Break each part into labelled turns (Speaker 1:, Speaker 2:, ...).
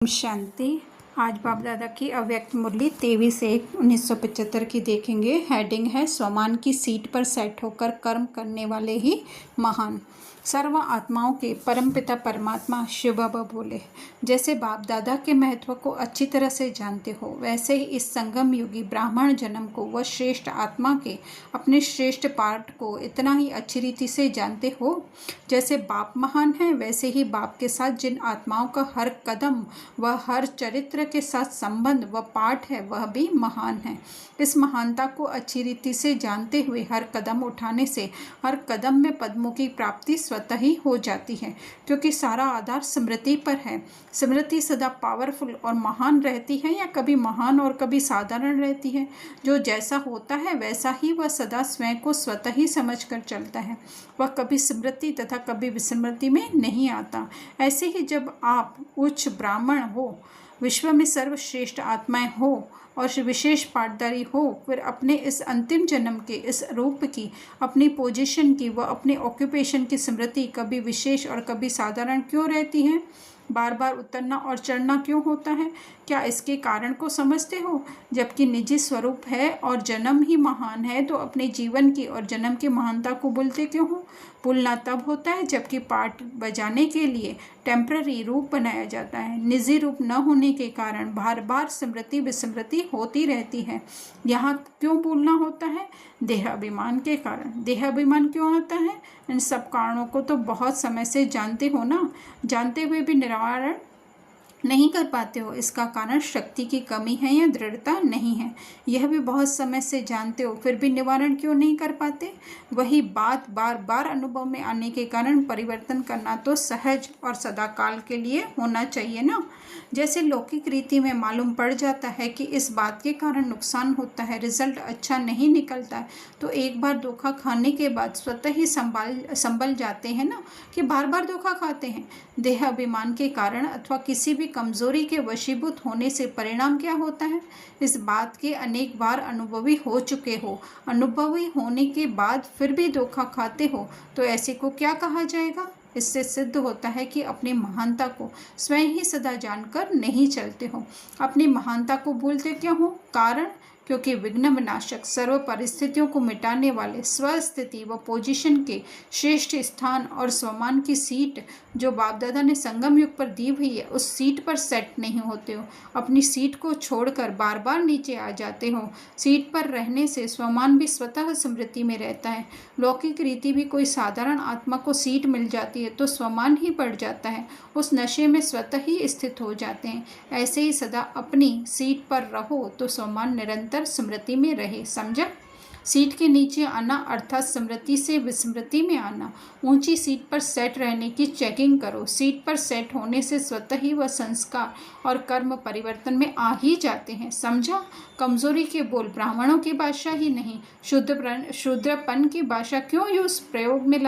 Speaker 1: शांति। आज बाप दादा की अव्यक्त मुरली 23/1/1975 की देखेंगे। हेडिंग है स्वमान की सीट पर सेट होकर कर्म करने वाले ही महान। सर्व आत्माओं के परमपिता परमात्मा शिव बाबा बोले, जैसे बाप दादा के महत्व को अच्छी तरह से जानते हो, वैसे ही इस संगम युगी ब्राह्मण जन्म को व श्रेष्ठ आत्मा के अपने श्रेष्ठ पाठ को इतना ही अच्छी रीति से जानते हो। जैसे बाप महान है, वैसे ही बाप के साथ जिन आत्माओं का हर कदम व हर चरित्र के साथ संबंध व पाठ है, वह भी महान है। इस महानता को अच्छी रीति से जानते हुए हर कदम उठाने से हर कदम में पद्मों की प्राप्ति स्वतः ही हो जाती है, क्योंकि सारा आधार स्मृति पर है। स्मृति सदा पावरफुल और महान रहती है, या कभी महान और कभी साधारण रहती है। जो जैसा होता है वैसा ही वह सदा स्वयं को स्वतः ही समझ कर चलता है। वह कभी स्मृति तथा कभी विस्मृति में नहीं आता। ऐसे ही जब आप उच्च ब्राह्मण हो, विश्व में सर्वश्रेष्ठ आत्माएं हो और विशेष पाठदारी हो, फिर अपने इस अंतिम जन्म के इस रूप की, अपनी पोजीशन की व अपने ऑक्यूपेशन की स्मृति कभी विशेष और कभी साधारण क्यों रहती है? बार बार उतरना और चढ़ना क्यों होता है? क्या इसके कारण को समझते हो? जबकि निजी स्वरूप है और जन्म ही महान है, तो अपने जीवन की और जन्म की महानता को भूलते क्यों हो? भूलना तब होता है जबकि पाठ बजाने के लिए टेम्पररी रूप बनाया जाता है। निजी रूप न होने के कारण बार बार स्मृति विस्मृति होती रहती है। यहाँ क्यों भूलना होता है? देहाभिमान के कारण। देहाभिमान क्यों आता है? इन सब कारणों को तो बहुत समय से जानते हो ना, जानते हुए भी निवारण नहीं कर पाते हो। इसका कारण शक्ति की कमी है या दृढ़ता नहीं है, यह भी बहुत समय से जानते हो, फिर भी निवारण क्यों नहीं कर पाते? वही बात बार बार अनुभव में आने के कारण परिवर्तन करना तो सहज और सदाकाल के लिए होना चाहिए ना। जैसे लौकिक रीति में मालूम पड़ जाता है कि इस बात के कारण नुकसान होता है, रिजल्ट अच्छा नहीं निकलता है, तो एक बार धोखा खाने के बाद स्वतः ही संभल जाते हैं ना, कि बार बार धोखा खाते हैं। देह अभिमान के कारण अथवा किसी भी कमजोरी के वशीभूत होने से परिणाम क्या होता है? इस बात के अनेक बार अनुभवी हो चुके हो। अनुभवी होने के बाद फिर भी धोखा खाते हो, तो ऐसे को क्या कहा जाएगा? इससे सिद्ध होता है कि अपनी महानता को स्वयं ही सदा जानकर नहीं चलते हो। अपनी महानता को भूलते क्यों हो? कारण क्योंकि विघ्न विनाशक, सर्व परिस्थितियों को मिटाने वाले, स्वस्थिति व पोजीशन के श्रेष्ठ स्थान और स्वमान की सीट जो बाप दादा ने संगम युग पर दी हुई है, उस सीट पर सेट नहीं होते हो। अपनी सीट को छोड़कर बार बार नीचे आ जाते हो। सीट पर रहने से स्वमान भी स्वतः स्मृति में रहता है। लौकिक रीति भी कोई साधारण आत्मा को सीट मिल जाती है तो स्वमान ही पड़ जाता है, उस नशे में स्वतः ही स्थित हो जाते हैं। ऐसे ही सदा अपनी सीट पर रहो तो स्वमान निरंतर स्मृति में रहे। समझा? सीट के नीचे आना अर्थात स्मृति से विस्मृति में आना। ऊंची सीट पर सेट रहने की चेकिंग करो। सीट पर सेट होने से स्वतः ही वह संस्कार और कर्म परिवर्तन में आ ही जाते हैं। समझा? कमजोरी के बोल ब्राह्मणों की भाषा ही नहीं, शूद्रपन की भाषा क्यों यूज प्रयोग में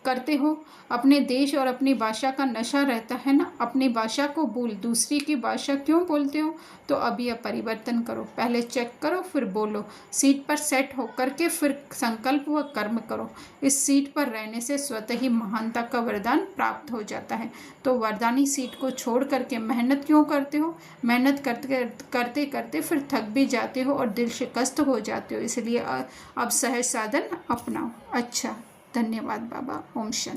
Speaker 1: करते हो? अपने देश और अपनी भाषा का नशा रहता है ना। अपनी भाषा को भूल दूसरी की भाषा क्यों बोलते हो? तो अब यह परिवर्तन करो। पहले चेक करो, फिर बोलो। सीट पर सेट होकर के फिर संकल्प व कर्म करो। इस सीट पर रहने से स्वतः ही महानता का वरदान प्राप्त हो जाता है। तो वरदानी सीट को छोड़ करके मेहनत क्यों करते हो? मेहनत करते करते फिर थक भी जाते हो और दिल शिकस्त हो जाते हो। इसलिए अब सहज साधन अपनाओ। अच्छा, धन्यवाद बाबा। ओम शांति।